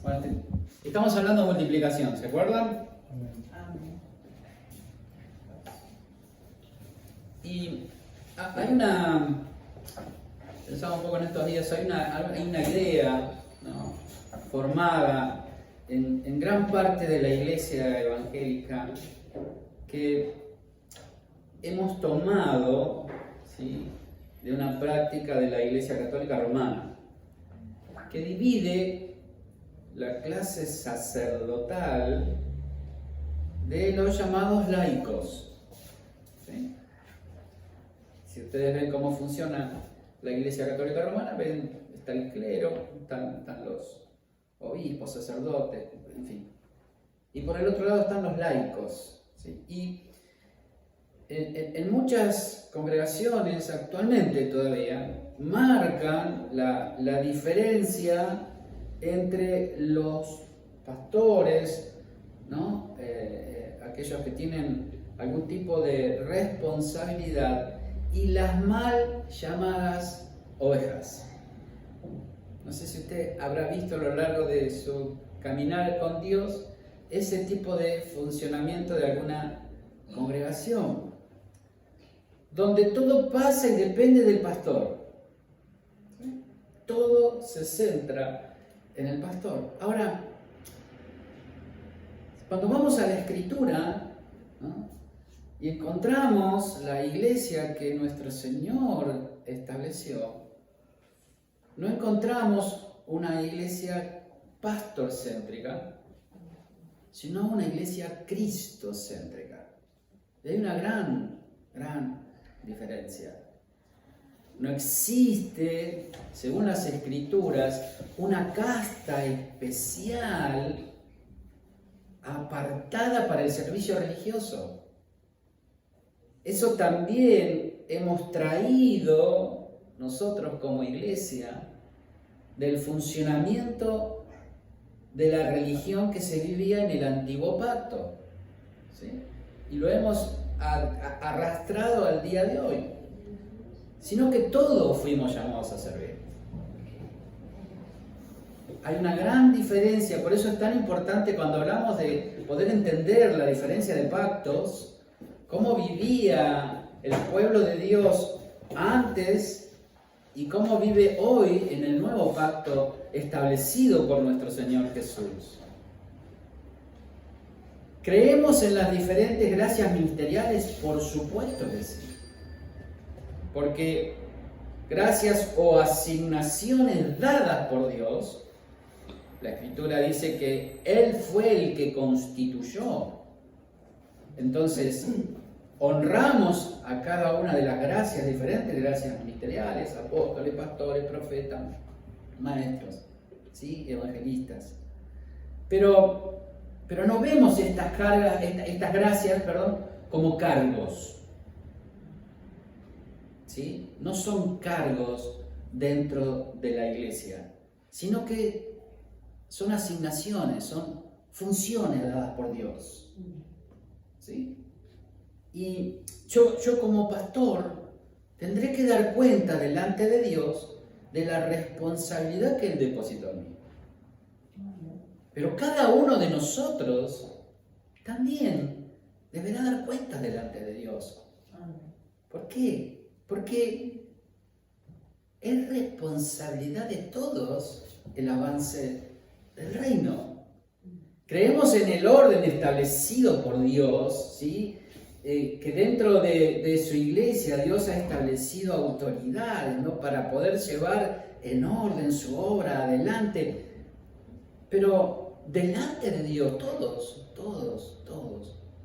bueno, estamos hablando de multiplicación, ¿se acuerdan? Amén. Y pensaba un poco en estos días, hay una idea, ¿no?, formada en gran parte de la iglesia evangélica que hemos tomado, ¿sí?, de una práctica de la Iglesia Católica Romana, que divide la clase sacerdotal de los llamados laicos. ¿Sí? Si ustedes ven cómo funciona la Iglesia Católica Romana, ven, está el clero, están los obispos, sacerdotes, en fin. Y por el otro lado están los laicos. ¿Sí? Y en muchas congregaciones actualmente todavía marcan la diferencia entre los pastores, ¿no?, aquellos que tienen algún tipo de responsabilidad, y las mal llamadas ovejas. No sé si usted habrá visto a lo largo de su caminar con Dios ese tipo de funcionamiento de alguna congregación, donde todo pasa y depende del pastor. ¿Sí? Todo se centra en el pastor. Ahora, cuando vamos a la Escritura, ¿no?, y encontramos la iglesia que nuestro Señor estableció, no encontramos una iglesia pastorcéntrica, sino una iglesia cristocéntrica. Y hay una gran diferencia. No existe, según las Escrituras, una casta especial apartada para el servicio religioso. Eso también hemos traído nosotros como iglesia del funcionamiento de la religión que se vivía en el Antiguo Pacto, ¿sí? Y lo hemos arrastrado al día de hoy, sino que todos fuimos llamados a servir. Hay una gran diferencia, por eso es tan importante cuando hablamos de poder entender la diferencia de pactos, cómo vivía el pueblo de Dios antes y cómo vive hoy en el nuevo pacto establecido por nuestro Señor Jesús. ¿Creemos en las diferentes gracias ministeriales? Por supuesto que sí. Porque gracias o asignaciones dadas por Dios, la Escritura dice que Él fue el que constituyó. Entonces, honramos a cada una de las gracias diferentes, gracias ministeriales, apóstoles, pastores, profetas, maestros, ¿sí?, evangelistas. Pero no vemos estas gracias, como cargos. ¿Sí? No son cargos dentro de la iglesia, sino que son asignaciones, son funciones dadas por Dios. ¿Sí? Y yo como pastor tendré que dar cuenta delante de Dios de la responsabilidad que Él depositó en mí. Pero cada uno de nosotros también deberá dar cuenta delante de Dios. ¿Por qué? Porque es responsabilidad de todos el avance del reino. Creemos en el orden establecido por Dios, ¿sí?, que dentro de su iglesia Dios ha establecido autoridades, ¿no?, para poder llevar en orden su obra adelante. Pero delante de Dios todos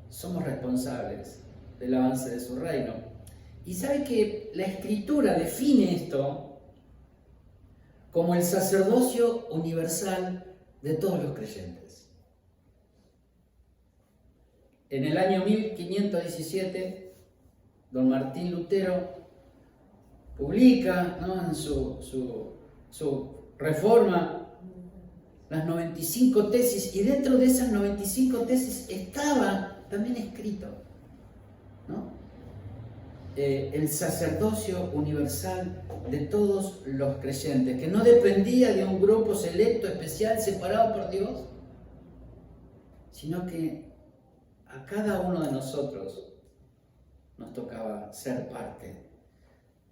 somos responsables del avance de su reino. Y sabe que la Escritura define esto como el sacerdocio universal de todos los creyentes. En el año 1517, don Martín Lutero publica, ¿no?, en su reforma las 95 tesis, y dentro de esas 95 tesis estaba también escrito, ¿no?, el sacerdocio universal de todos los creyentes, que no dependía de un grupo selecto, especial, separado por Dios, sino que a cada uno de nosotros nos tocaba ser parte.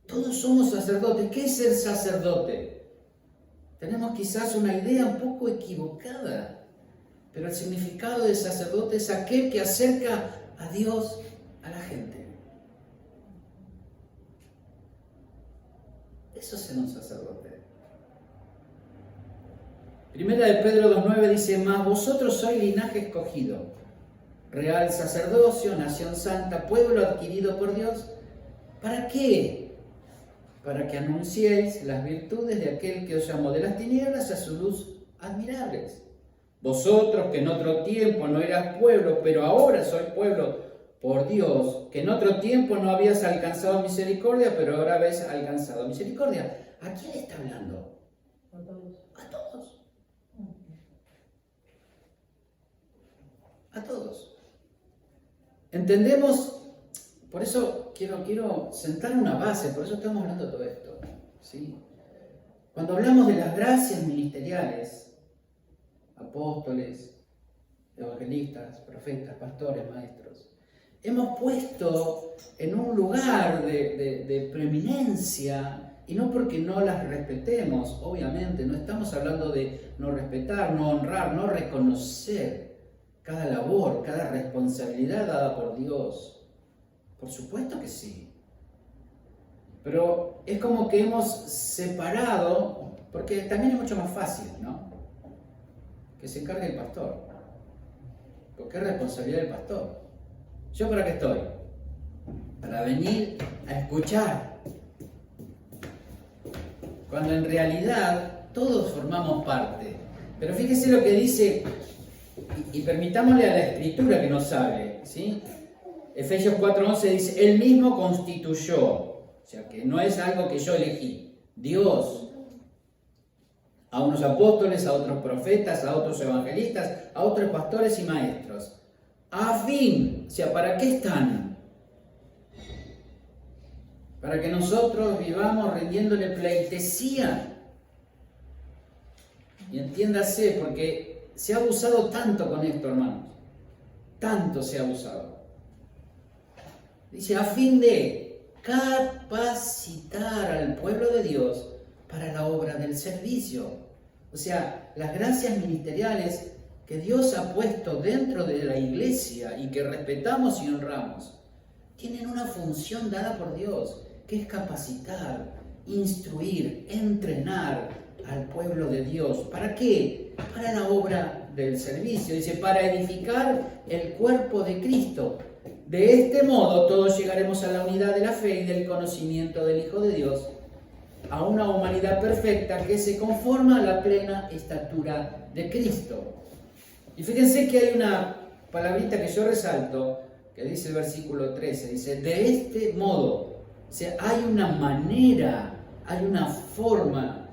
Todos somos sacerdotes. ¿Qué es ser sacerdote? Tenemos quizás una idea un poco equivocada, pero el significado de sacerdote es aquel que acerca a Dios a la gente. Eso es ser un sacerdote. Primera de Pedro 2.9 dice: mas vosotros sois linaje escogido, real sacerdocio, nación santa, pueblo adquirido por Dios. ¿Para qué? Para que anunciéis las virtudes de aquel que os llamó de las tinieblas a su luz admirables. Vosotros que en otro tiempo no eras pueblo, pero ahora sois pueblo por Dios, que en otro tiempo no habías alcanzado misericordia, pero ahora habéis alcanzado misericordia. ¿A quién está hablando? A todos. A todos. A todos. ¿Entendemos? Por eso quiero sentar una base, por eso estamos hablando de todo esto, ¿sí? Cuando hablamos de las gracias ministeriales, apóstoles, evangelistas, profetas, pastores, maestros, hemos puesto en un lugar de preeminencia, y no porque no las respetemos, obviamente, no estamos hablando de no respetar, no honrar, no reconocer cada labor, cada responsabilidad dada por Dios. Por supuesto que sí. Pero es como que hemos separado, porque también es mucho más fácil, ¿no? Que se encargue el pastor. Porque es responsabilidad del pastor. ¿Yo para qué estoy? Para venir a escuchar. Cuando en realidad todos formamos parte. Pero fíjese lo que dice, y permitámosle a la Escritura que nos hable, ¿sí? Efesios 4:11 dice: Él mismo constituyó, o sea que no es algo que yo elegí, Dios, a unos apóstoles, a otros profetas, a otros evangelistas, a otros pastores y maestros, a fin, o sea, ¿para qué están? Para que nosotros vivamos rindiéndole pleitesía. Y entiéndase, porque se ha abusado tanto con esto, hermanos, tanto se ha abusado. Dice, a fin de capacitar al pueblo de Dios para la obra del servicio. O sea, las gracias ministeriales que Dios ha puesto dentro de la iglesia y que respetamos y honramos, tienen una función dada por Dios, que es capacitar, instruir, entrenar al pueblo de Dios. ¿Para qué? Para la obra del servicio. Dice, para edificar el cuerpo de Cristo. De este modo todos llegaremos a la unidad de la fe y del conocimiento del Hijo de Dios, a una humanidad perfecta que se conforma a la plena estatura de Cristo. Y fíjense que hay una palabrita que yo resalto, que dice el versículo 13, dice, de este modo, o sea, hay una manera, hay una forma.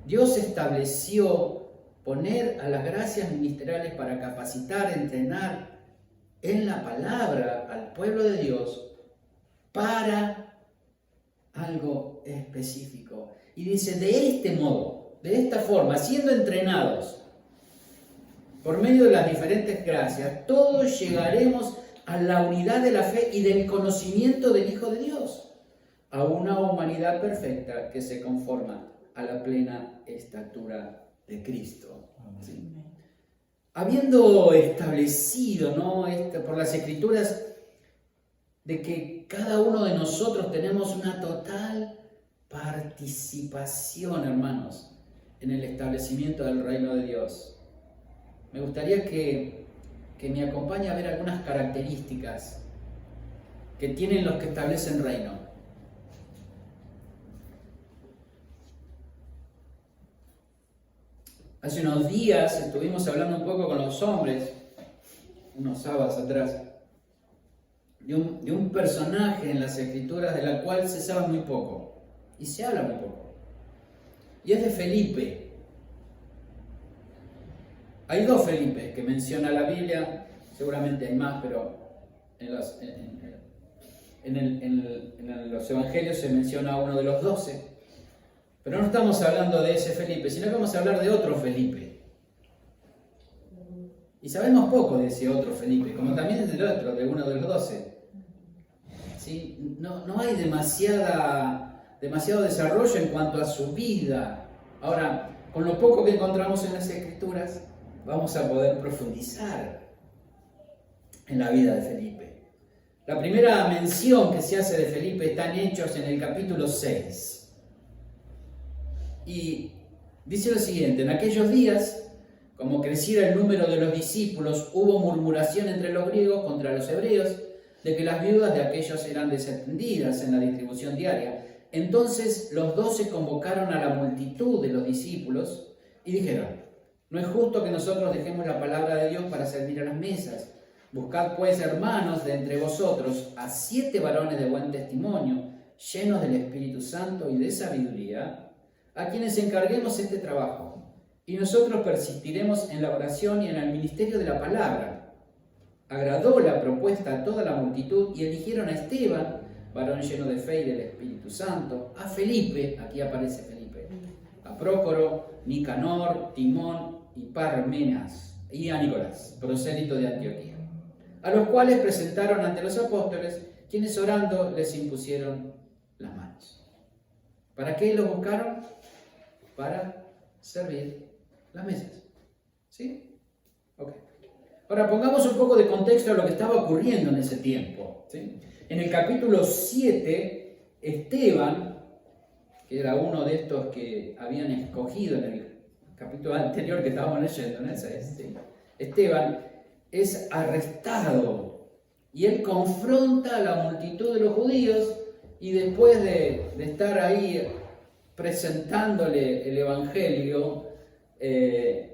Dios estableció poner a las gracias ministeriales para capacitar, entrenar en la palabra al pueblo de Dios para algo específico. Y dice, de este modo, de esta forma, siendo entrenados por medio de las diferentes gracias, todos llegaremos a la unidad de la fe y del conocimiento del Hijo de Dios, a una humanidad perfecta que se conforma a la plena estatura de Cristo. ¿Sí? Habiendo establecido, ¿no?, por las Escrituras, de que cada uno de nosotros tenemos una total participación, hermanos, en el establecimiento del reino de Dios, me gustaría que me acompañe a ver algunas características que tienen los que establecen reino. Hace unos días estuvimos hablando un poco con los hombres, unos sábados atrás, de un personaje en las Escrituras de la cual se sabe muy poco, y se habla muy poco. Y es de Felipe. Hay dos Felipes que menciona la Biblia, seguramente hay más, pero En los evangelios se menciona a uno de los 12, pero no estamos hablando de ese Felipe, sino que vamos a hablar de otro Felipe. Y sabemos poco de ese otro Felipe, como también del otro, de uno de los 12. ¿Sí? No hay demasiado desarrollo en cuanto a su vida. Ahora, con lo poco que encontramos en las Escrituras, vamos a poder profundizar en la vida de Felipe. La primera mención que se hace de Felipe está en Hechos en el capítulo 6. Y dice lo siguiente: en aquellos días, como creciera el número de los discípulos, hubo murmuración entre los griegos contra los hebreos, de que las viudas de aquellos eran desatendidas en la distribución diaria. Entonces los 12 convocaron a la multitud de los discípulos y dijeron: no es justo que nosotros dejemos la palabra de Dios para servir a las mesas. Buscad pues, hermanos, de entre vosotros a 7 varones de buen testimonio, llenos del Espíritu Santo y de sabiduría, a quienes encarguemos este trabajo, y nosotros persistiremos en la oración y en el ministerio de la palabra. Agradó la propuesta a toda la multitud y eligieron a Esteban, varón lleno de fe y del Espíritu Santo, a Felipe, aquí aparece Felipe, a Prócoro, Nicanor, Timón y Parmenas, y a Nicolás, prosélito de Antioquía, a los cuales presentaron ante los apóstoles, quienes orando les impusieron las manos. ¿Para qué los buscaron? Para servir las mesas. ¿Sí? Ok. Ahora pongamos un poco de contexto a lo que estaba ocurriendo en ese tiempo. ¿Sí? En el capítulo 7, Esteban, que era uno de estos que habían escogido en el capítulo anterior que estábamos leyendo, ¿no? ¿Sí? Esteban es arrestado y él confronta a la multitud de los judíos, y después de estar ahí presentándole el evangelio,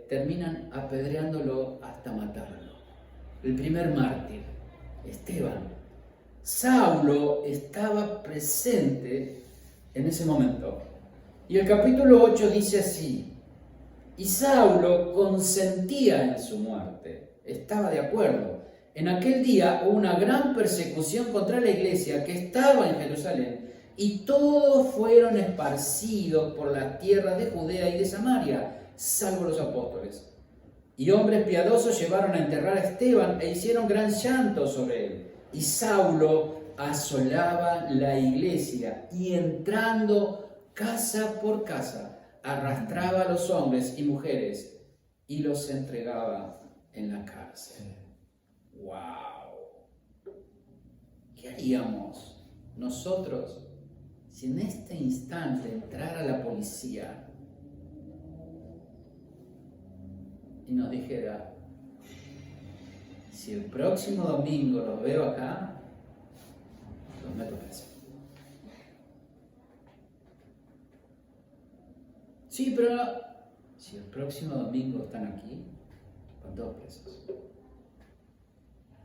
terminan apedreándolo hasta matarlo. El primer mártir, Esteban. Saulo estaba presente en ese momento. Y el capítulo 8 dice así: y Saulo consentía en su muerte, estaba de acuerdo. En aquel día hubo una gran persecución contra la iglesia que estaba en Jerusalén, y todos fueron esparcidos por las tierras de Judea y de Samaria, salvo los apóstoles. Y hombres piadosos llevaron a enterrar a Esteban e hicieron gran llanto sobre él. Y Saulo asolaba la iglesia y, entrando casa por casa, arrastraba a los hombres y mujeres y los entregaba en la cárcel. ¡Wow! ¿Qué haríamos nosotros si en este instante entrara la policía y nos dijera: si el próximo domingo los veo acá, los meto preso? Sí, pero si el próximo domingo están aquí, con 2 presos.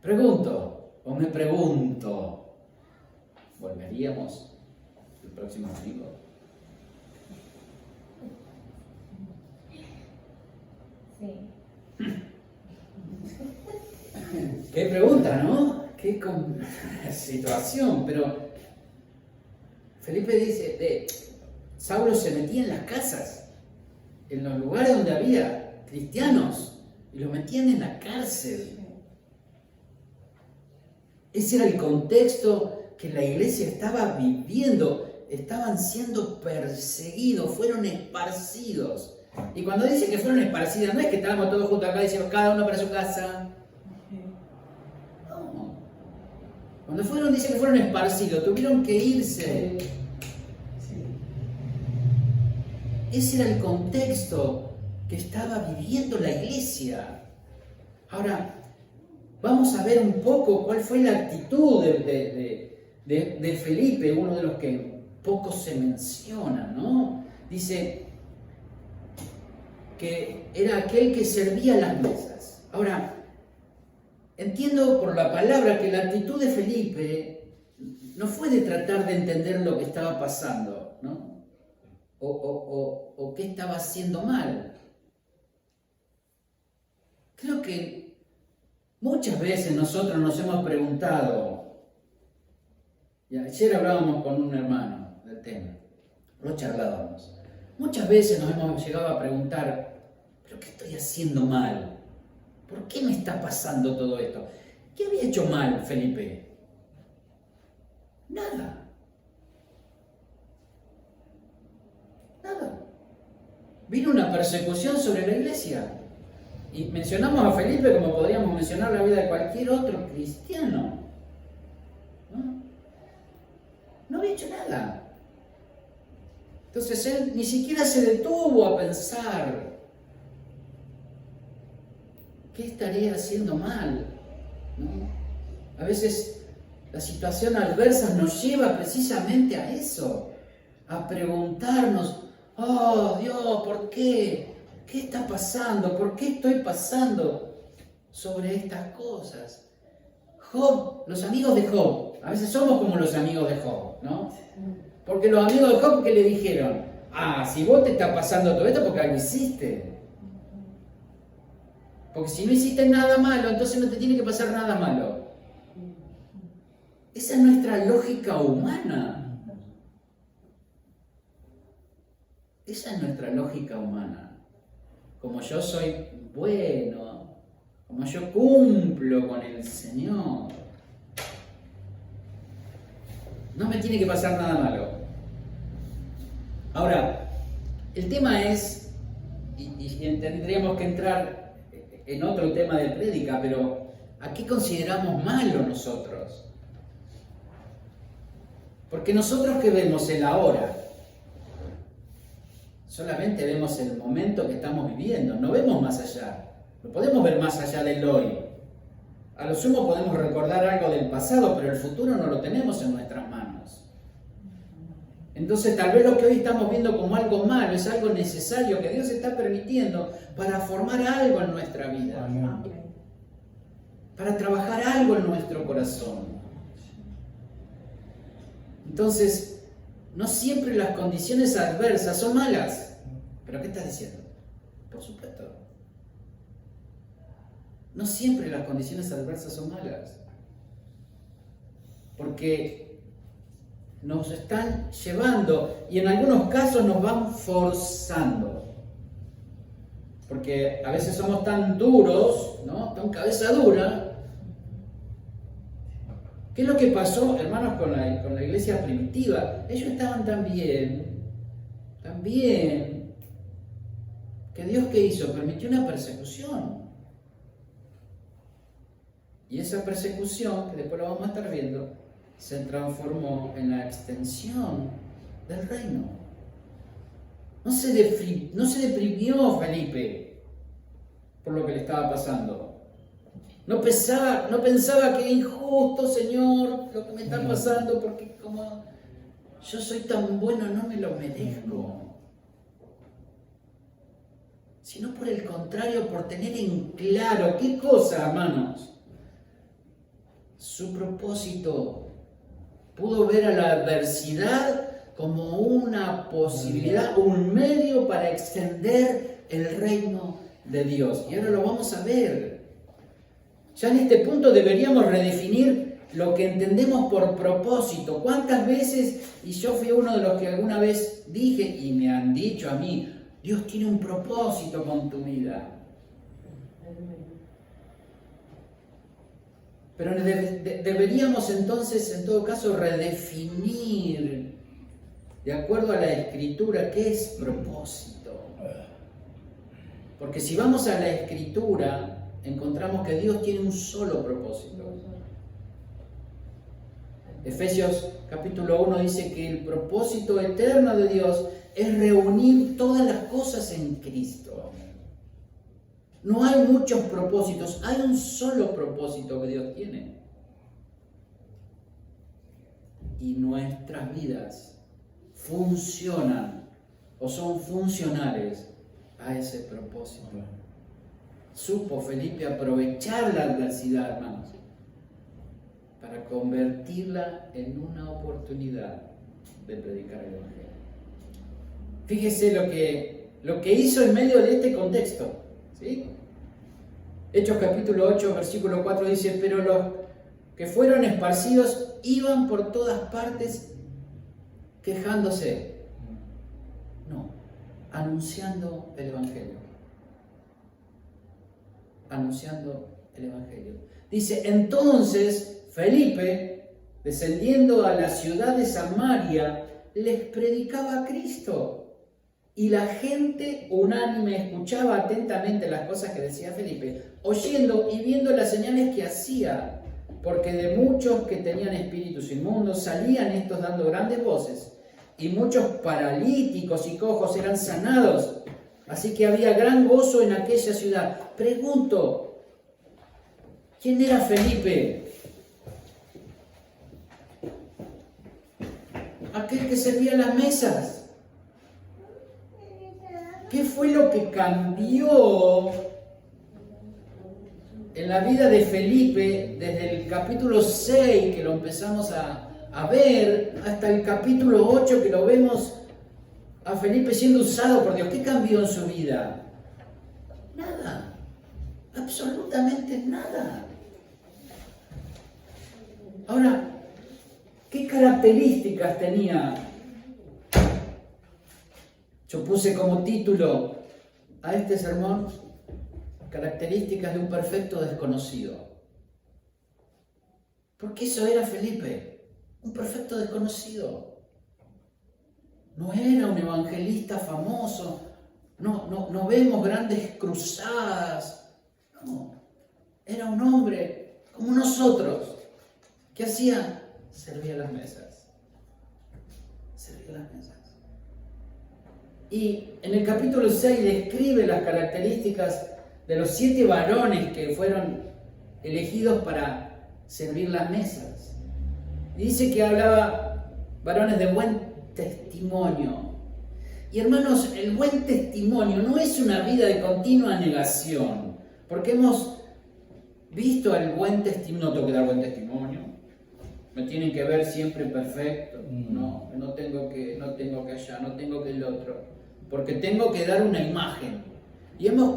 Me pregunto, ¿volveríamos el próximo domingo? Sí. Qué pregunta, ¿no? Qué situación. Pero Felipe dice, Saulo se metía en las casas, en los lugares donde había cristianos, y los metían en la cárcel. Ese era el contexto que la iglesia estaba viviendo. Estaban siendo perseguidos, fueron esparcidos. Y cuando dice que fueron esparcidos, no es que estábamos todos juntos acá y decimos cada uno para su casa. No. Cuando dice que fueron esparcidos, tuvieron que irse. Ese era el contexto que estaba viviendo la iglesia. Ahora, vamos a ver un poco cuál fue la actitud de Felipe, uno de los que poco se menciona, ¿no? Dice que era aquel que servía las mesas. Ahora, entiendo por la palabra que la actitud de Felipe no fue de tratar de entender lo que estaba pasando, ¿no? O qué estaba haciendo mal. Creo que muchas veces nosotros nos hemos preguntado, Y ayer hablábamos con un hermano del tema, lo charlábamos. Muchas veces nos hemos llegado a preguntar, ¿pero qué estoy haciendo mal? ¿Por qué me está pasando todo esto? ¿Qué había hecho mal, Felipe? Nada. Nada. Vino una persecución sobre la iglesia. Y mencionamos a Felipe como podríamos mencionar la vida de cualquier otro cristiano. No había hecho nada. Entonces él ni siquiera se detuvo a pensar, ¿qué estaría haciendo mal? ¿No? A veces la situación adversa nos lleva precisamente a eso, a preguntarnos, oh Dios, ¿por qué? ¿Qué está pasando? ¿Por qué estoy pasando sobre estas cosas? Job, los amigos de Job, a veces somos como los amigos de Job, ¿no? Porque los amigos de Job, ¿qué le dijeron? Si vos te está pasando todo esto, porque algo hiciste. Porque si no hiciste nada malo, entonces no te tiene que pasar nada malo. Esa es nuestra lógica humana. Esa es nuestra lógica humana. Como yo soy bueno, como yo cumplo con el Señor, no me tiene que pasar nada malo. Ahora, el tema es, y tendríamos que entrar en otro tema de prédica, pero ¿a qué consideramos malo nosotros? Porque nosotros que vemos el ahora, solamente vemos el momento que estamos viviendo, no vemos más allá, no podemos ver más allá del hoy. A lo sumo podemos recordar algo del pasado, pero el futuro no lo tenemos en nuestras manos. Entonces tal vez lo que hoy estamos viendo como algo malo es algo necesario que Dios está permitiendo para formar algo en nuestra vida, para trabajar algo en nuestro corazón. Entonces, no siempre las condiciones adversas son malas. ¿Pero qué estás diciendo? Por supuesto. No siempre las condiciones adversas son malas. Porque nos están llevando y en algunos casos nos van forzando. Porque a veces somos tan duros, ¿no? Tan cabeza dura. ¿Qué es lo que pasó, hermanos, con la iglesia primitiva? Ellos estaban tan bien, que Dios, ¿qué hizo? Permitió una persecución. Y esa persecución, que después lo vamos a estar viendo, se transformó en la extensión del reino. No se deprimió Felipe por lo que le estaba pasando. No pensaba que es injusto, Señor, lo que me está pasando, porque como yo soy tan bueno no me lo merezco. Sino por el contrario, por tener en claro, ¿qué cosa, hermanos? Su propósito. Pudo ver a la adversidad como una posibilidad, un medio para extender el reino de Dios. Y ahora lo vamos a ver. Ya en este punto deberíamos redefinir lo que entendemos por propósito. ¿Cuántas veces, y yo fui uno de los que alguna vez dije, y me han dicho a mí, Dios tiene un propósito con tu vida? Pero deberíamos entonces, en todo caso, redefinir, de acuerdo a la Escritura, qué es propósito. Porque si vamos a la Escritura, encontramos que Dios tiene un solo propósito. Efesios capítulo 1 dice que el propósito eterno de Dios es reunir todas las cosas en Cristo. No hay muchos propósitos, hay un solo propósito que Dios tiene. Y nuestras vidas funcionan o son funcionales a ese propósito. Supo Felipe aprovechar la adversidad, hermanos, para convertirla en una oportunidad de predicar el Evangelio. Fíjese lo que hizo en medio de este contexto, ¿sí? Hechos capítulo 8, versículo 4 dice, pero los que fueron esparcidos iban por todas partes quejándose. No, anunciando el Evangelio. Anunciando el Evangelio. Dice, entonces Felipe, descendiendo a la ciudad de Samaria, les predicaba a Cristo. Y la gente unánime escuchaba atentamente las cosas que decía Felipe, oyendo y viendo las señales que hacía, porque de muchos que tenían espíritus inmundos salían estos dando grandes voces, y muchos paralíticos y cojos eran sanados. Así que había gran gozo en aquella ciudad. Pregunto, ¿quién era Felipe? Aquel que servía las mesas. ¿Qué fue lo que cambió en la vida de Felipe desde el capítulo 6, que lo empezamos a ver, hasta el capítulo 8, que lo vemos a Felipe siendo usado por Dios? ¿Qué cambió en su vida? Nada, absolutamente nada. Ahora, ¿qué características tenía? Yo puse como título a este sermón, características de un perfecto desconocido. Porque eso era Felipe, un perfecto desconocido. No era un evangelista famoso, no vemos grandes cruzadas, no. Era un hombre como nosotros. ¿Qué hacía? Servía las mesas. Servía las mesas. Y en el capítulo 6 describe las características de los 7 varones que fueron elegidos para servir las mesas. Y dice que hablaba varones de buen testimonio. Y hermanos, el buen testimonio no es una vida de continua negación, porque hemos visto el buen testimonio. No tengo que dar buen testimonio, me tienen que ver siempre perfecto, no tengo que allá, no tengo que el otro, porque tengo que dar una imagen. Y hemos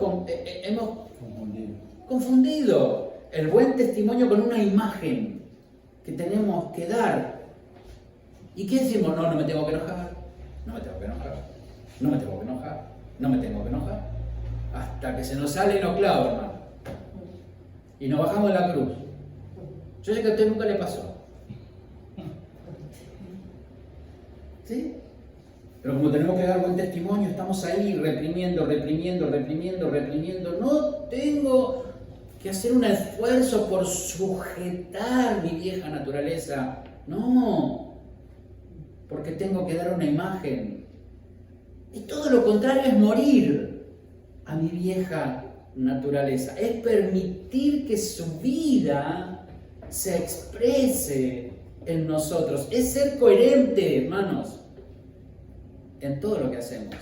confundido el buen testimonio con una imagen que tenemos que dar. ¿Y qué decimos? No me tengo que enojar, no me tengo que enojar, no me tengo que enojar, no me tengo que enojar. Hasta que se nos sale los clavos, hermano. Y nos bajamos de la cruz. Yo sé que a usted nunca le pasó. ¿Sí? Pero como tenemos que dar buen testimonio, estamos ahí reprimiendo. No tengo que hacer un esfuerzo por sujetar mi vieja naturaleza. No, porque tengo que dar una imagen. Y todo lo contrario es morir a mi vieja naturaleza. Es permitir que su vida se exprese en nosotros. Es ser coherente, hermanos, en todo lo que hacemos.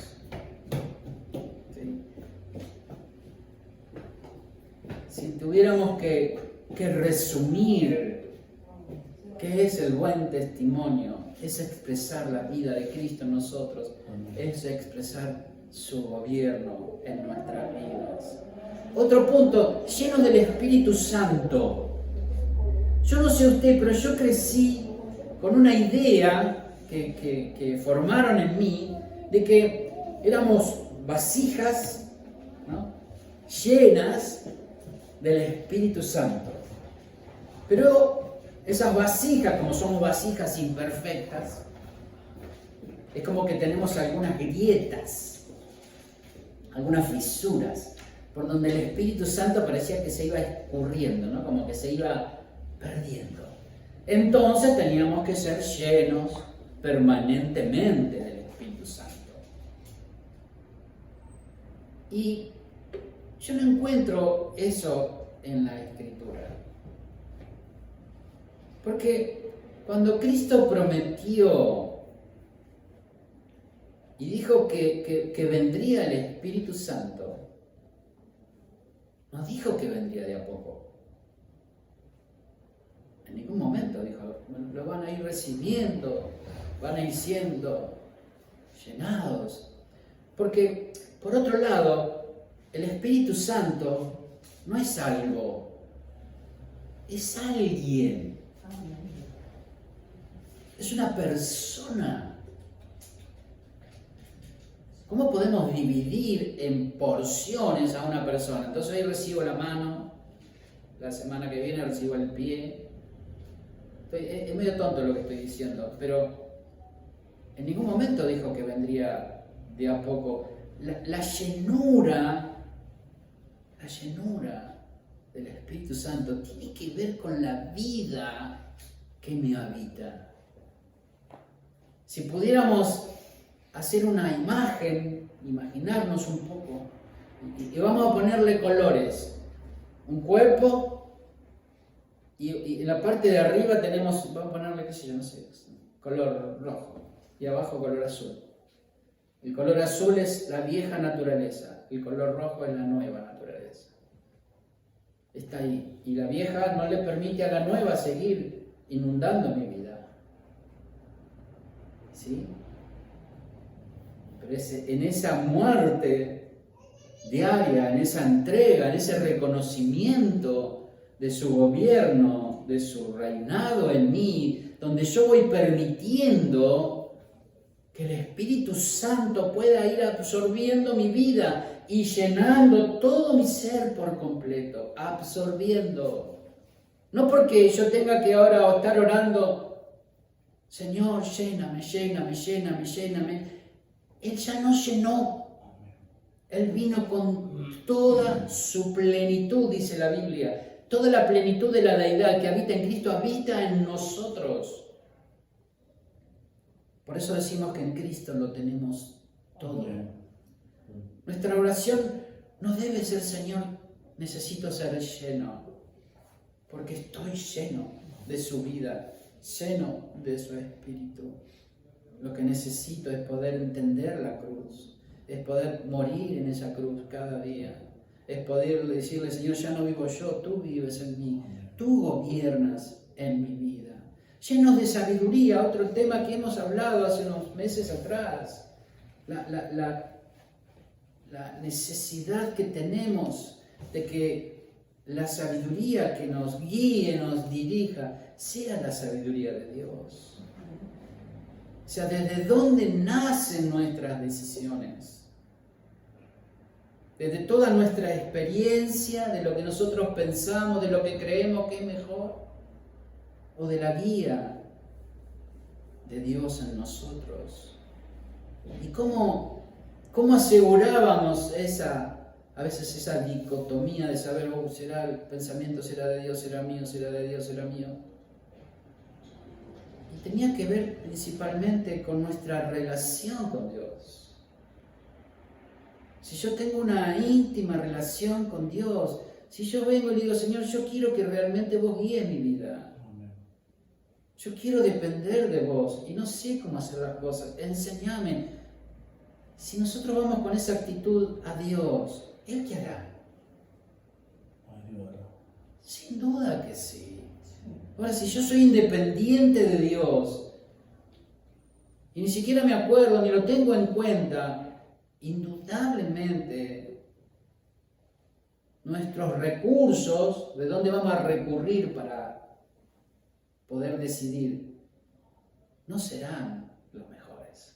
¿Sí? Si tuviéramos que resumir qué es el buen testimonio, es expresar la vida de Cristo en nosotros, es expresar su gobierno en nuestras vidas. Otro punto, llenos del Espíritu Santo. Yo no sé usted, pero yo crecí con una idea que formaron en mí de que éramos vasijas, ¿no?, llenas del Espíritu Santo. Pero esas vasijas, como somos vasijas imperfectas, es como que tenemos algunas grietas, algunas fisuras, por donde el Espíritu Santo parecía que se iba escurriendo, ¿no?, como que se iba perdiendo. Entonces teníamos que ser llenos permanentemente del Espíritu Santo. Y yo no encuentro eso en la Escritura. Porque cuando Cristo prometió y dijo que vendría el Espíritu Santo, no dijo que vendría de a poco. En ningún momento dijo, lo van a ir recibiendo, van a ir siendo llenados. Porque, por otro lado, el Espíritu Santo no es algo es alguien, es una persona. ¿Cómo podemos dividir en porciones a una persona? Entonces hoy recibo la mano, la semana que viene recibo el pie. Es medio tonto lo que estoy diciendo, pero en ningún momento dijo que vendría de a poco. La llenura del Espíritu Santo tiene que ver con la vida que me habita. Si pudiéramos hacer una imagen, imaginarnos un poco, y vamos a ponerle colores. Un cuerpo, y en la parte de arriba tenemos, vamos a ponerle, qué sé yo, no sé, color rojo, y abajo color azul. El color azul es la vieja naturaleza, el color rojo es la nueva naturaleza. Está ahí, y la vieja no le permite a la nueva seguir inundando mi vida. ¿Sí? Pero en esa muerte diaria, en esa entrega, en ese reconocimiento de su gobierno, de su reinado en mí, donde yo voy permitiendo que el Espíritu Santo pueda ir absorbiendo mi vida y llenando todo mi ser por completo, absorbiendo. No porque yo tenga que ahora estar orando, Señor, lléname, lléname, lléname, lléname. Él ya nos llenó. Él vino con toda su plenitud, dice la Biblia. Toda la plenitud de la deidad que habita en Cristo habita en nosotros. Por eso decimos que en Cristo lo tenemos todo. Nuestra oración no debe ser, Señor, necesito ser lleno, porque estoy lleno de su vida, lleno de su Espíritu. Lo que necesito es poder entender la cruz, es poder morir en esa cruz cada día, es poder decirle, Señor, ya no vivo yo, tú vives en mí, tú gobiernas en mi vida. Llenos de sabiduría, otro tema que hemos hablado hace unos meses atrás, la necesidad que tenemos de que la sabiduría que nos guíe, nos dirija, sea la sabiduría de Dios. O sea, ¿desde dónde nacen nuestras decisiones? Desde toda nuestra experiencia, de lo que nosotros pensamos, de lo que creemos que es mejor, o de la guía de Dios en nosotros. ¿Y cómo asegurábamos a veces esa dicotomía de saber, será el pensamiento, será de Dios, será mío, será de Dios, será mío? Y tenía que ver principalmente con nuestra relación con Dios. Si yo tengo una íntima relación con Dios, si yo vengo y le digo, Señor, yo quiero que realmente vos guíes mi vida. Yo quiero depender de vos y no sé cómo hacer las cosas. Enséñame. Si nosotros vamos con esa actitud a Dios, ¿Él qué hará? Sin duda que sí. Ahora, si yo soy independiente de Dios y ni siquiera me acuerdo ni lo tengo en cuenta, indudablemente nuestros recursos, ¿de dónde vamos a recurrir para poder decidir? No serán los mejores,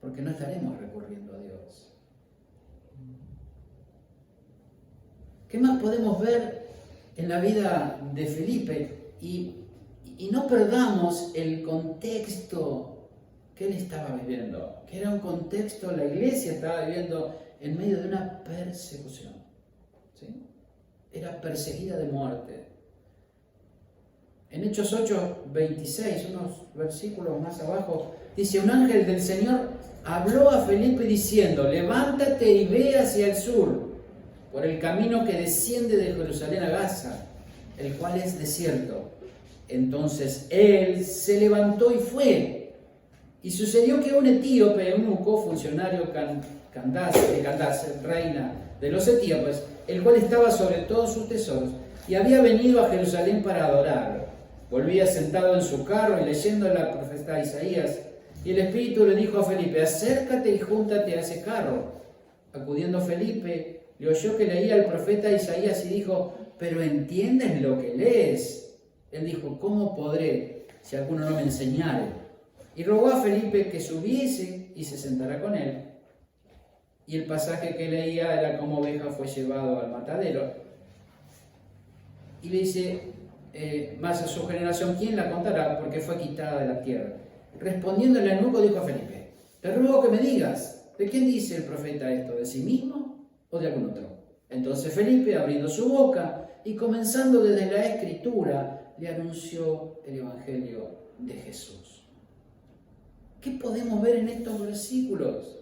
porque no estaremos recurriendo a Dios. ¿Qué más podemos ver en la vida de Felipe? Y no perdamos el contexto que él estaba viviendo, que era un contexto, la iglesia estaba viviendo en medio de una persecución. ¿Sí? Era perseguida de muerte. En Hechos 8:26, unos versículos más abajo, dice, un ángel del Señor habló a Felipe diciendo, levántate y ve hacia el sur, por el camino que desciende de Jerusalén a Gaza, el cual es desierto. Entonces él se levantó y fue. Y sucedió que un etíope, eunuco, funcionario Candace, reina de los etíopes, el cual estaba sobre todos sus tesoros, y había venido a Jerusalén para adorar. Volvía sentado en su carro y leyendo la profeta Isaías, y el Espíritu le dijo a Felipe, acércate y júntate a ese carro. Acudiendo Felipe, y oyó que leía el profeta Isaías y dijo: ¿pero entiendes lo que lees? Él dijo: ¿cómo podré si alguno no me enseñare? Y rogó a Felipe que subiese y se sentara con él. Y el pasaje que leía era cómo oveja fue llevado al matadero. Y le dice, más a su generación, ¿quién la contará? Porque fue quitada de la tierra. Respondiendo el eunuco dijo a Felipe: te ruego que me digas, ¿de quién dice el profeta esto? ¿De sí mismo o de algún otro? Entonces Felipe, abriendo su boca y comenzando desde la Escritura, le anunció el Evangelio de Jesús. ¿Qué podemos ver en estos versículos?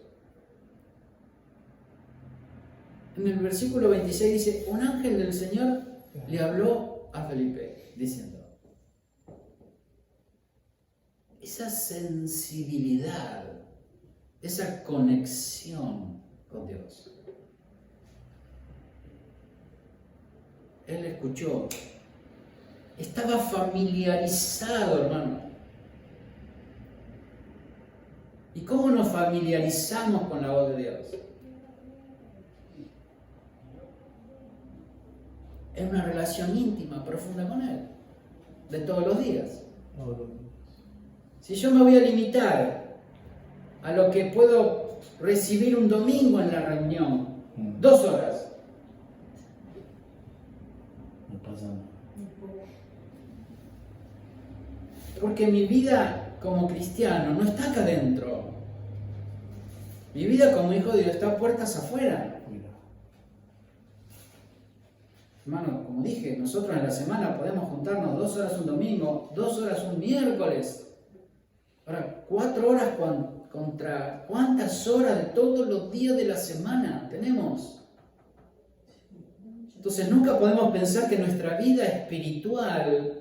En el versículo 26 dice: un ángel del Señor le habló a Felipe, diciendo, esa sensibilidad, esa conexión con Dios. Él escuchó, estaba familiarizado, hermano. ¿Y cómo nos familiarizamos con la voz de Dios? Es una relación íntima, profunda con Él, de todos los días. Si yo me voy a limitar a lo que puedo recibir un domingo en la reunión, 2 horas, no pasa nada. porque mi vida como cristiano no está acá adentro. Mi vida como hijo de Dios está a puertas afuera. Hermano, como dije, nosotros en la semana podemos juntarnos 2 horas un domingo, 2 horas un miércoles. Ahora, 4 horas contra ¿cuántas horas de todos los días de la semana tenemos? Entonces nunca podemos pensar que nuestra vida espiritual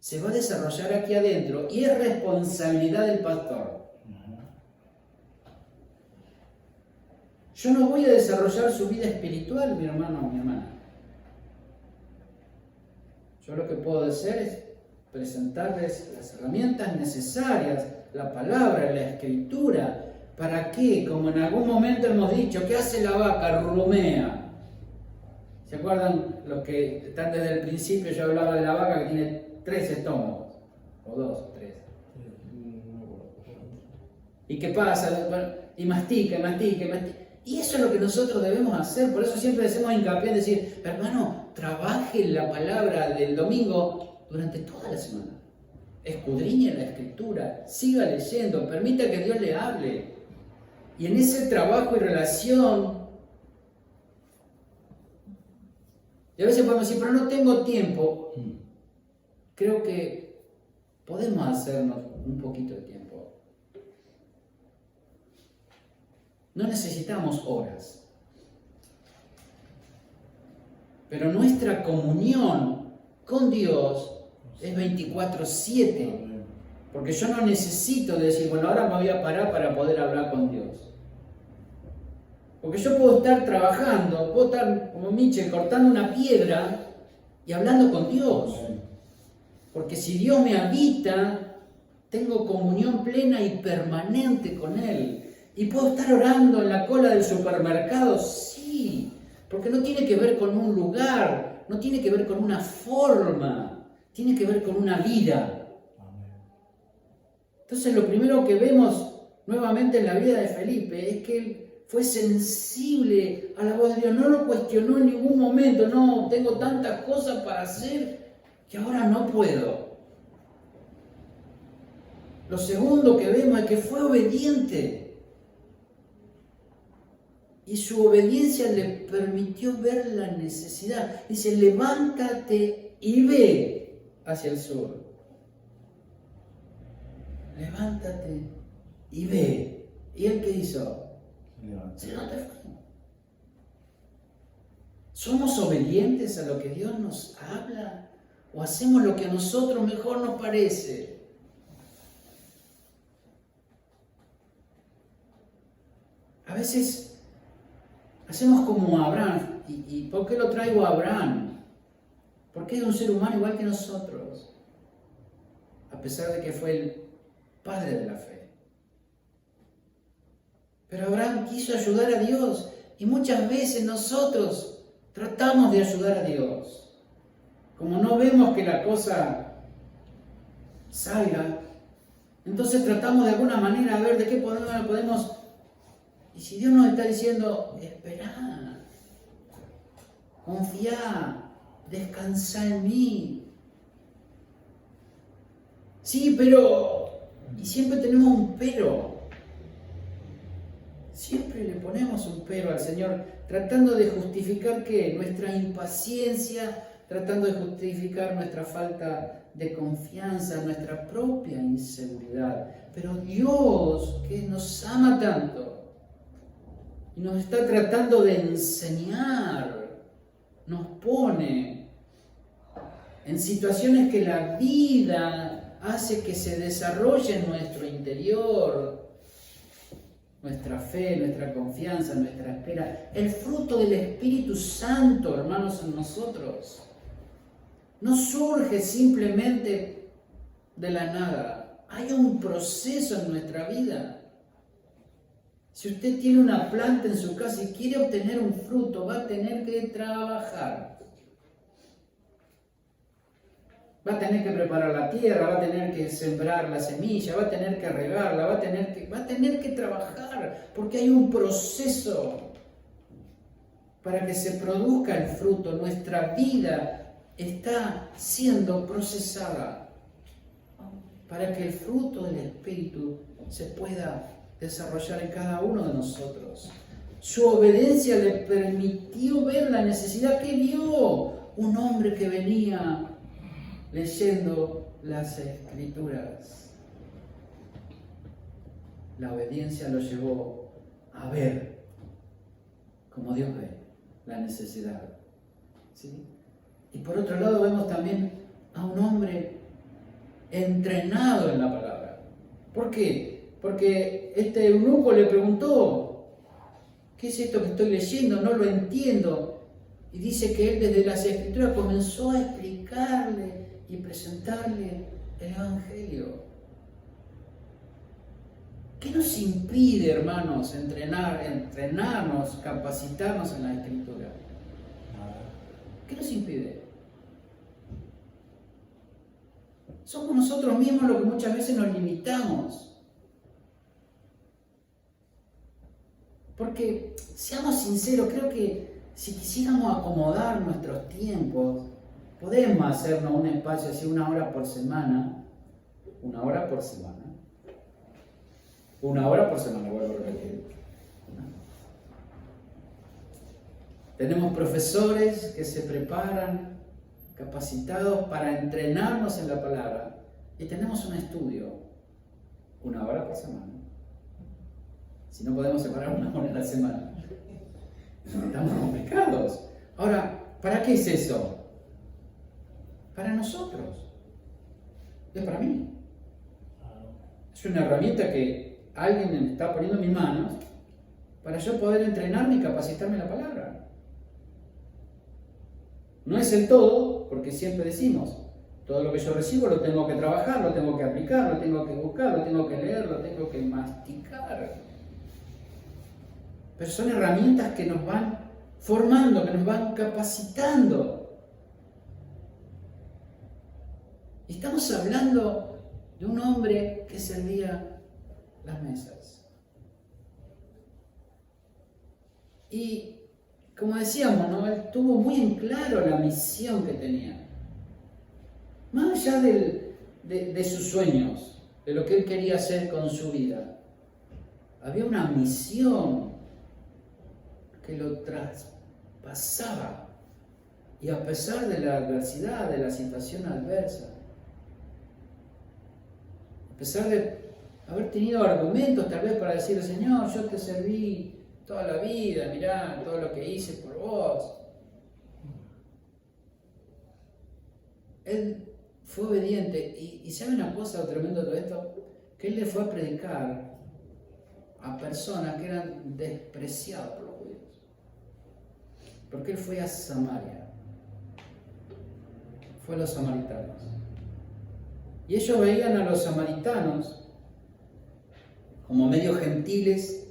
se va a desarrollar aquí adentro y es responsabilidad del pastor. Yo no voy a desarrollar su vida espiritual, mi hermano o mi hermana. Yo lo que puedo hacer es presentarles las herramientas necesarias, la palabra, la escritura, para que, como en algún momento hemos dicho, ¿qué hace la vaca? Rumea. ¿Se acuerdan los que están desde el principio? Yo hablaba de la vaca que tiene 3 estómagos, o 2 o 3. ¿Y qué pasa? Bueno, y mastica. Y eso es lo que nosotros debemos hacer. Por eso siempre hacemos hincapié en decir, hermano, trabaje la palabra del domingo durante toda la semana. Escudriñe la escritura, siga leyendo, permita que Dios le hable. Y en ese trabajo y relación, y a veces podemos decir, pero no tengo tiempo. Creo que podemos hacernos un poquito de tiempo. No necesitamos horas. Pero nuestra comunión con Dios es 24/7. Porque yo no necesito decir, bueno, ahora me voy a parar para poder hablar con Dios. Porque yo puedo estar trabajando, puedo estar como Michel cortando una piedra y hablando con Dios. Porque si Dios me habita, tengo comunión plena y permanente con Él. ¿Y puedo estar orando en la cola del supermercado? Sí, porque no tiene que ver con un lugar, no tiene que ver con una forma, tiene que ver con una vida. Entonces lo primero que vemos nuevamente en la vida de Felipe es que él fue sensible a la voz de Dios, no lo cuestionó en ningún momento, no, tengo tantas cosas para hacer que ahora no puedo. Lo segundo que vemos es que fue obediente. Y su obediencia le permitió ver la necesidad. Dice, levántate y ve hacia el sur. Levántate y ve. ¿Y él qué hizo? Se levantó. ¿Somos obedientes a lo que Dios nos habla? ¿O hacemos lo que a nosotros mejor nos parece? A veces hacemos como Abraham. ¿Y por qué lo traigo a Abraham? Porque es un ser humano igual que nosotros. A pesar de que fue el padre de la fe. Pero Abraham quiso ayudar a Dios Y muchas veces nosotros tratamos de ayudar a Dios. Como no vemos que la cosa salga, entonces tratamos de alguna manera a ver de qué podemos. Y si Dios nos está diciendo, esperá, confía, descansa en mí. Sí, pero, y siempre tenemos un pero. Siempre le ponemos un pero al Señor, tratando de justificar ¿qué? Nuestra impaciencia, tratando de justificar nuestra falta de confianza, nuestra propia inseguridad. Pero Dios, que nos ama tanto y nos está tratando de enseñar, nos pone en situaciones que la vida hace que se desarrolle en nuestro interior. Nuestra fe, nuestra confianza, nuestra espera. El fruto del Espíritu Santo, hermanos, en nosotros. No surge simplemente de la nada. Hay un proceso en nuestra vida. Si usted tiene una planta en su casa y quiere obtener un fruto, va a tener que trabajar. Va a tener que preparar la tierra, va a tener que sembrar la semilla, va a tener que regarla, va a tener que trabajar, porque hay un proceso para que se produzca el fruto. Nuestra vida está siendo procesada para que el fruto del Espíritu se pueda desarrollar en cada uno de nosotros. Su obediencia le permitió ver la necesidad que vio un hombre que venía leyendo las Escrituras. La obediencia lo llevó a ver, como Dios ve, la necesidad. ¿Sí? Y por otro lado vemos también a un hombre entrenado en la palabra. ¿Por qué? Porque este eunuco le preguntó, ¿qué es esto que estoy leyendo? No lo entiendo. Y dice que él desde las Escrituras comenzó a explicarle y presentarle el Evangelio. ¿Qué nos impide, hermanos, entrenarnos, capacitarnos en la Escritura? ¿Qué nos impide? Somos nosotros mismos los que muchas veces nos limitamos. Porque, seamos sinceros, creo que si quisiéramos acomodar nuestros tiempos, podemos hacernos un espacio así 1 hora por semana. 1 hora por semana. 1 hora por semana, vuelvo a repetir. Tenemos profesores que se preparan, capacitados para entrenarnos en la palabra. Y tenemos un estudio, 1 hora por semana. Si no podemos separar 1 hora en la semana, estamos complicados. Ahora, ¿para qué es eso? Para nosotros. Es para mí. Es una herramienta que alguien me está poniendo en mis manos para yo poder entrenarme y capacitarme en la palabra. No es el todo, porque siempre decimos, todo lo que yo recibo lo tengo que trabajar, lo tengo que aplicar, lo tengo que buscar, lo tengo que leer, lo tengo que masticar. Pero son herramientas que nos van formando, que nos van capacitando. Y estamos hablando de un hombre que servía las mesas. Y como decíamos, ¿no? Él tuvo muy en claro la misión que tenía. Más allá de sus sueños, de lo que él quería hacer con su vida, había una misión que lo traspasaba. Y a pesar de la adversidad, de la situación adversa, a pesar de haber tenido argumentos tal vez para decirle, Señor, yo te serví toda la vida, mirá todo lo que hice por vos. Él fue obediente y ¿sabe una cosa tremenda de todo esto? Que él le fue a predicar a personas que eran despreciadas por los judíos. Porque él fue a Samaria. Fue a los samaritanos. Y ellos veían a los samaritanos como medio gentiles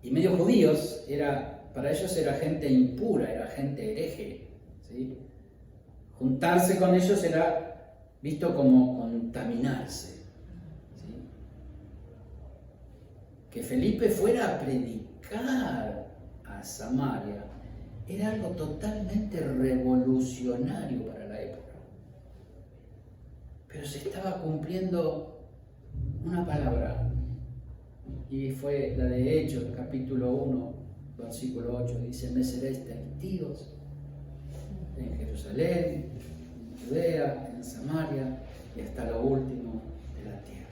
y medio judíos. Era para ellos era gente impura, era gente hereje, ¿sí? Juntarse con ellos era visto como contaminarse, ¿sí? Que Felipe fuera a predicar a Samaria era algo totalmente revolucionario para la época. Pero se estaba cumpliendo una palabra, y fue la de Hechos, capítulo 1, versículo 8, dice: me seréis testigos en Jerusalén, en Judea, en Samaria y hasta lo último de la tierra.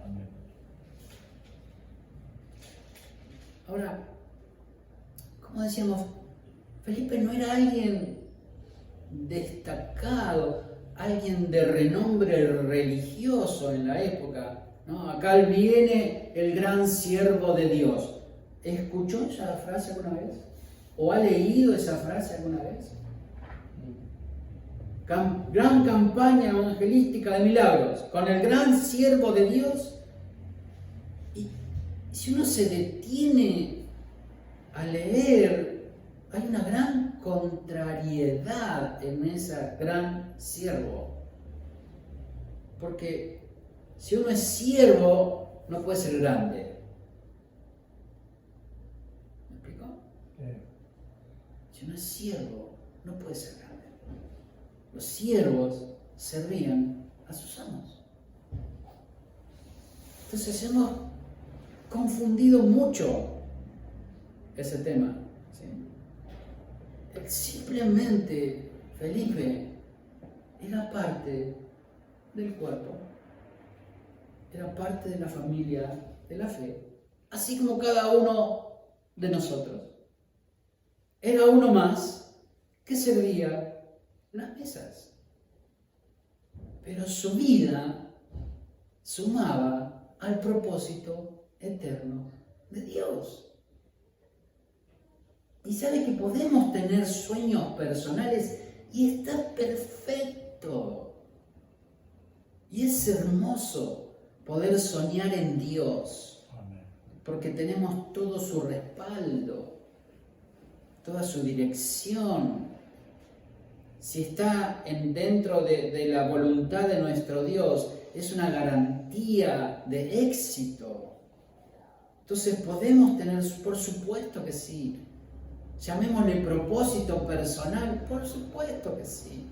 Amén. Ahora, como decíamos, Felipe no era alguien destacado, alguien de renombre religioso en la época, ¿no? Acá viene el gran siervo de Dios. ¿Escuchó esa frase alguna vez? ¿O ha leído esa frase alguna vez? Gran campaña evangelística de milagros, con el gran siervo de Dios. Y si uno se detiene a leer, hay una gran contrariedad en ese gran siervo. Porque si uno es siervo, no puede ser grande. ¿Me explico? Si uno es siervo, no puede ser grande. Los siervos servían a sus amos. Entonces hemos confundido mucho ese tema, ¿sí? Simplemente Felipe era parte del cuerpo, era parte de la familia de la fe, así como cada uno de nosotros. Era uno más que servía las mesas, pero su vida sumaba al propósito eterno de Dios. Y sabe que podemos tener sueños personales y está perfecto. Y es hermoso poder soñar en Dios, porque tenemos todo su respaldo, toda su dirección. Si está dentro de la voluntad de nuestro Dios, es una garantía de éxito. Entonces podemos tener, por supuesto que sí. Llamémosle propósito personal, por supuesto que sí.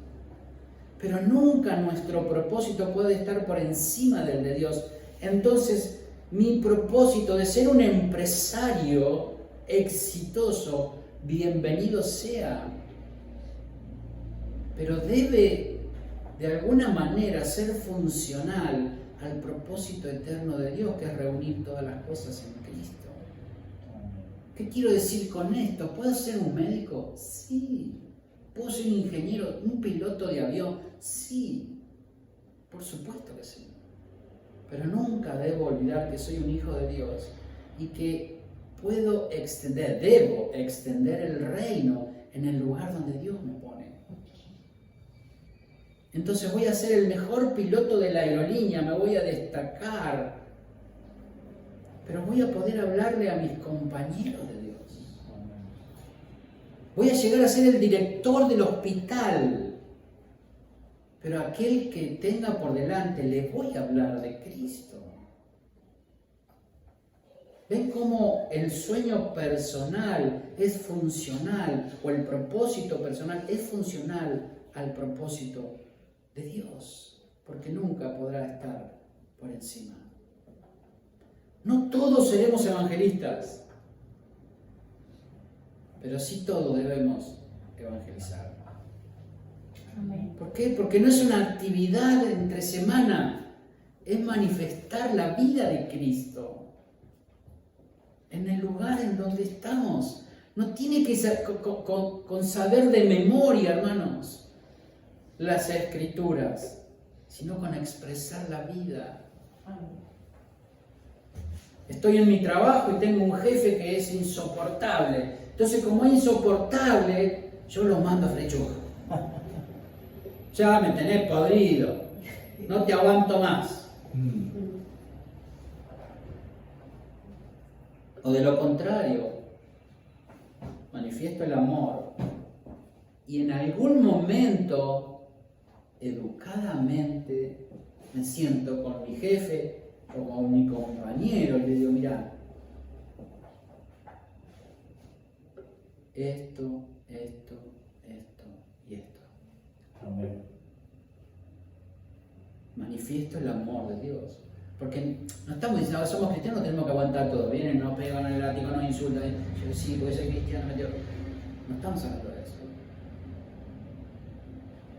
Pero nunca nuestro propósito puede estar por encima del de Dios. Entonces, mi propósito de ser un empresario exitoso, bienvenido sea. Pero debe, de alguna manera, ser funcional al propósito eterno de Dios, que es reunir todas las cosas en Cristo. ¿Qué quiero decir con esto? ¿Puedo ser un médico? Sí. ¿Puedo ser un ingeniero, un piloto de avión? Sí. Por supuesto que sí. Pero nunca debo olvidar que soy un hijo de Dios y que debo extender el reino en el lugar donde Dios me pone. Entonces voy a ser el mejor piloto de la aerolínea, me voy a destacar, pero voy a poder hablarle a mis compañeros de Dios. Voy a llegar a ser el director del hospital, pero aquel que tenga por delante le voy a hablar de Cristo. ¿Ven cómo el sueño personal es funcional, o el propósito personal es funcional al propósito de Dios? Porque nunca podrá estar por encima. No todos seremos evangelistas, pero sí todos debemos evangelizar. Amén. ¿Por qué? Porque no es una actividad entre semana, es manifestar la vida de Cristo en el lugar en donde estamos. No tiene que ser con saber de memoria, hermanos, las Escrituras, sino con expresar la vida. Amén. Estoy en mi trabajo y tengo un jefe que es insoportable. Entonces, como es insoportable, yo lo mando a frechuga. Ya me tenés podrido. No te aguanto más. O de lo contrario, manifiesto el amor y en algún momento, educadamente, me siento con mi jefe o con mi compañero y le digo, mira, esto y esto. Amén. Manifiesto el amor de Dios. Porque no estamos diciendo, ahora somos cristianos, tenemos que aguantar todo. Vienen, nos pegan en el látigo, nos insultan. Yo sí, porque soy cristiano. No estamos hablando de eso.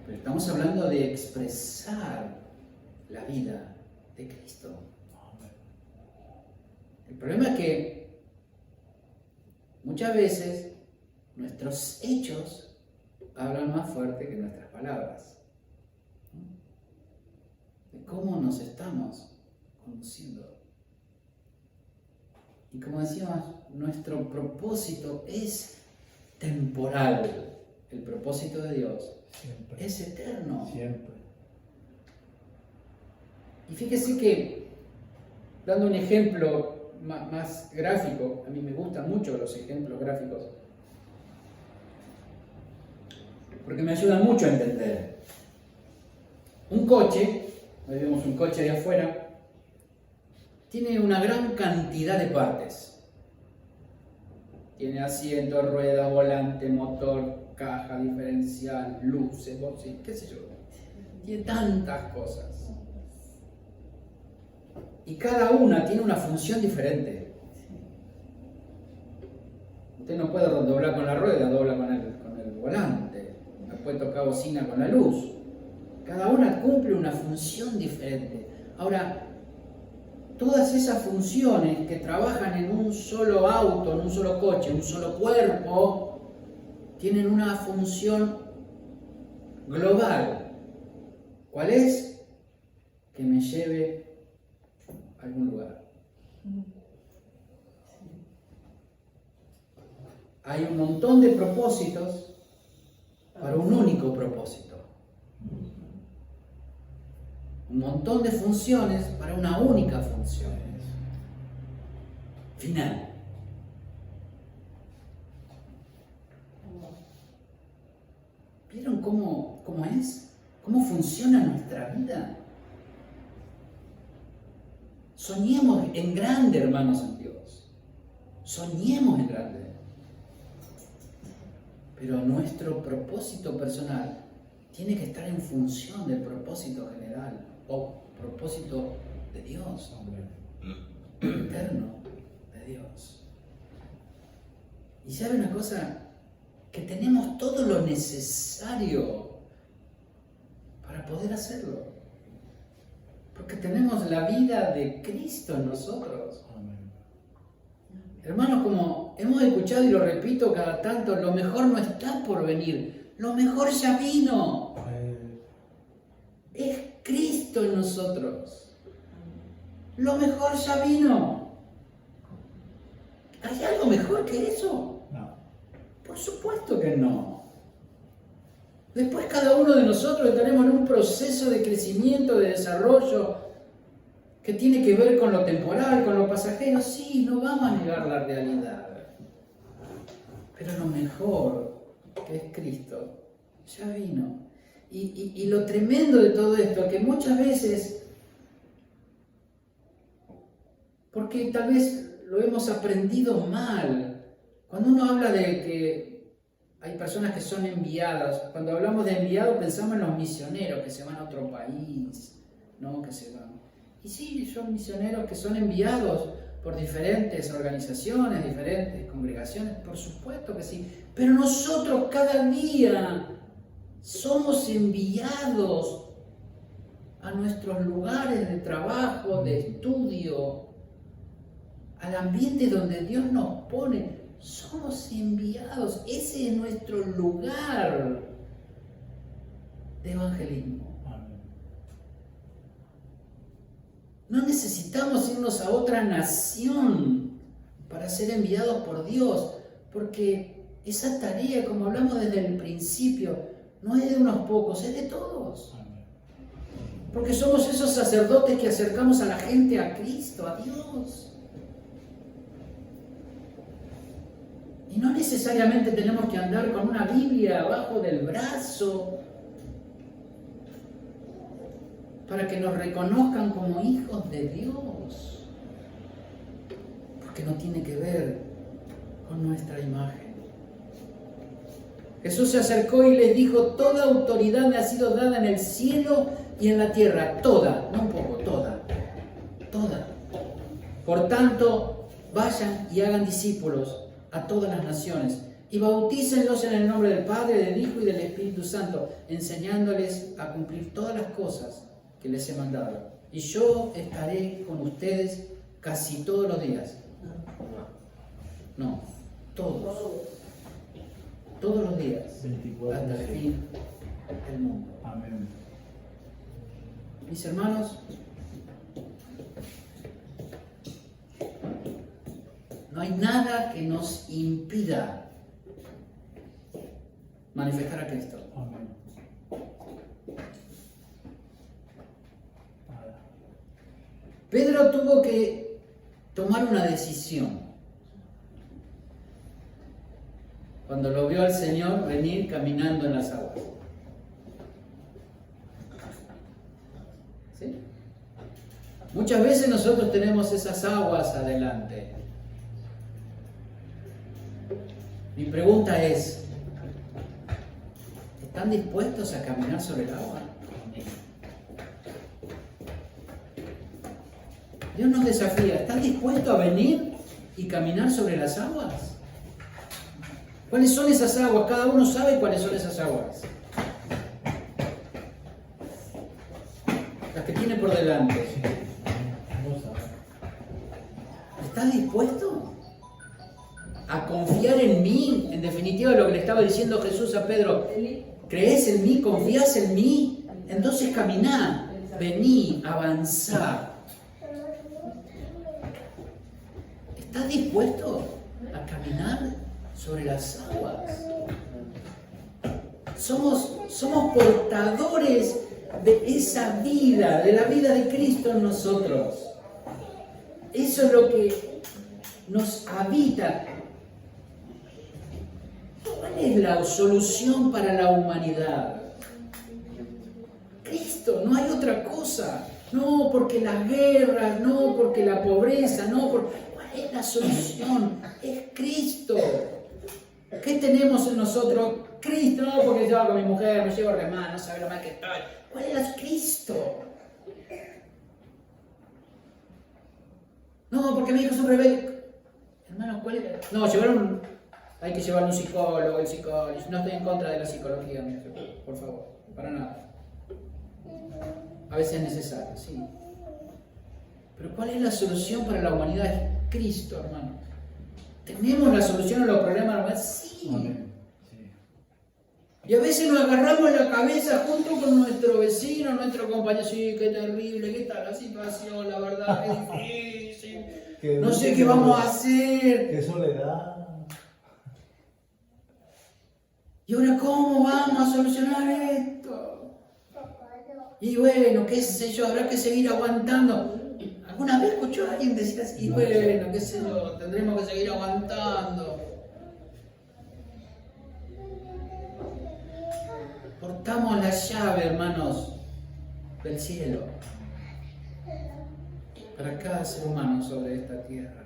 Pero estamos hablando de expresar la vida de Cristo. El problema es que muchas veces nuestros hechos hablan más fuerte que nuestras palabras. De cómo nos estamos conduciendo. Y como decíamos, nuestro propósito es temporal. El propósito de Dios Siempre. es eterno. Siempre. Y fíjese que, dando un ejemplo más gráfico, a mí me gustan mucho los ejemplos gráficos, porque me ayudan mucho a entender. Un coche, hoy vemos un coche de afuera, tiene una gran cantidad de partes. Tiene asiento, rueda, volante, motor, caja, diferencial, luces, bolsas, qué sé yo. Tiene tantas cosas. Y cada una tiene una función diferente. Usted no puede doblar con la rueda, dobla con el volante. No puede tocar bocina con la luz. Cada una cumple una función diferente. Ahora, todas esas funciones que trabajan en un solo auto, en un solo coche, un solo cuerpo, tienen una función global. ¿Cuál es? Que me lleve a algún lugar. Hay un montón de propósitos para un único propósito. Un montón de funciones para una única función final. ¿Vieron cómo es? ¿Cómo funciona nuestra vida? Soñemos en grande, hermanos en Dios. Soñemos en grande. Pero nuestro propósito personal tiene que estar en función del propósito general o propósito de Dios, eterno de Dios. Y sabe una cosa, que tenemos todo lo necesario para poder hacerlo, porque tenemos la vida de Cristo en nosotros. Hermanos, como hemos escuchado y lo repito cada tanto, lo mejor no está por venir, lo mejor ya vino. Es Cristo en nosotros. Lo mejor ya vino. ¿Hay algo mejor que eso? No. Por supuesto que no. Después cada uno de nosotros estaremos en un proceso de crecimiento, de desarrollo, que tiene que ver con lo temporal, con lo pasajero. Sí, no vamos a negar la realidad. Pero lo mejor, que es Cristo, ya vino. Y lo tremendo de todo esto, que muchas veces, porque tal vez lo hemos aprendido mal, cuando uno habla de que hay personas que son enviadas, cuando hablamos de enviados pensamos en los misioneros que se van a otro país, ¿no? Que se van. Y sí, son misioneros que son enviados por diferentes organizaciones, diferentes congregaciones, por supuesto que sí, pero nosotros cada día somos enviados a nuestros lugares de trabajo, de estudio, al ambiente donde Dios nos pone. Somos enviados, ese es nuestro lugar de evangelismo. No necesitamos irnos a otra nación para ser enviados por Dios, porque esa tarea, como hablamos desde el principio, no es de unos pocos, es de todos. Porque somos esos sacerdotes que acercamos a la gente a Cristo, a Dios. Y no necesariamente tenemos que andar con una Biblia abajo del brazo para que nos reconozcan como hijos de Dios. Porque no tiene que ver con nuestra imagen. Jesús se acercó y les dijo: toda autoridad me ha sido dada en el cielo y en la tierra. Toda, no un poco, toda. Toda. Por tanto, vayan y hagan discípulos a todas las naciones y bautícenlos en el nombre del Padre, del Hijo y del Espíritu Santo, enseñándoles a cumplir todas las cosas que les he mandado. Y yo estaré con ustedes casi todos los días. No, todos. Todos los días. 24 hasta el fin del mundo. Amén. Mis hermanos, no hay nada que nos impida manifestar a Cristo. Amén. Nada. Pedro tuvo que tomar una decisión cuando lo vio al Señor venir caminando en las aguas. ¿Sí? Muchas veces nosotros tenemos esas aguas adelante. Mi pregunta es: ¿están dispuestos a caminar sobre el agua? Dios nos desafía: ¿están dispuestos a venir y caminar sobre las aguas? ¿Cuáles son esas aguas? Cada uno sabe cuáles son esas aguas. Las que tiene por delante. Vamos a ver. ¿Estás dispuesto a confiar en mí? En definitiva, lo que le estaba diciendo Jesús a Pedro: ¿crees en mí? ¿Confías en mí? Entonces caminá, vení, avanzá. ¿Estás dispuesto a caminar sobre las aguas? Somos portadores de esa vida, de la vida de Cristo en nosotros. Eso es lo que nos habita. ¿Cuál es la solución para la humanidad? Cristo, no hay otra cosa. No porque las guerras, no porque la pobreza, no por... ¿Cuál es la solución? Es Cristo. ¿Qué tenemos en nosotros? Cristo, no porque yo con mi mujer, me llevo a remar, no sabe lo mal que estoy. ¿Cuál es Cristo? No, porque mi hijo es un rebelde. Hermano, ¿cuál es? No, hay que llevar a un psicólogo, el psicólogo. No estoy en contra de la psicología, por favor, para nada. A veces es necesario, sí. Pero ¿cuál es la solución para la humanidad? Es Cristo, hermano. ¿Tenemos la solución a los problemas de la humanidad? Sí. Amén. Sí. Y a veces nos agarramos la cabeza junto con nuestro vecino, nuestro compañero. Sí, qué terrible, qué tal la situación, la verdad, qué difícil. No sé qué vamos a hacer. Qué soledad. ¿Y ahora cómo vamos a solucionar esto? Y bueno, qué sé yo, habrá que seguir aguantando. ¿Alguna vez escuchó a alguien decir así? Y bueno, qué sé yo, tendremos que seguir aguantando. Portamos la llave, hermanos, del cielo para cada ser humano sobre esta tierra.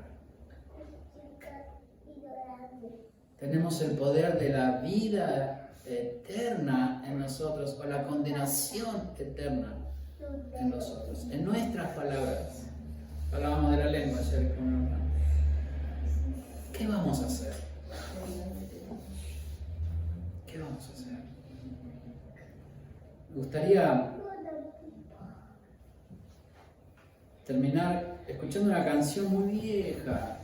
Tenemos el poder de la vida eterna en nosotros, o la condenación eterna en nosotros, en nuestras palabras. Hablábamos de la lengua ayer con un hermano. ¿Qué vamos a hacer? ¿Qué vamos a hacer? Me gustaría terminar escuchando una canción muy vieja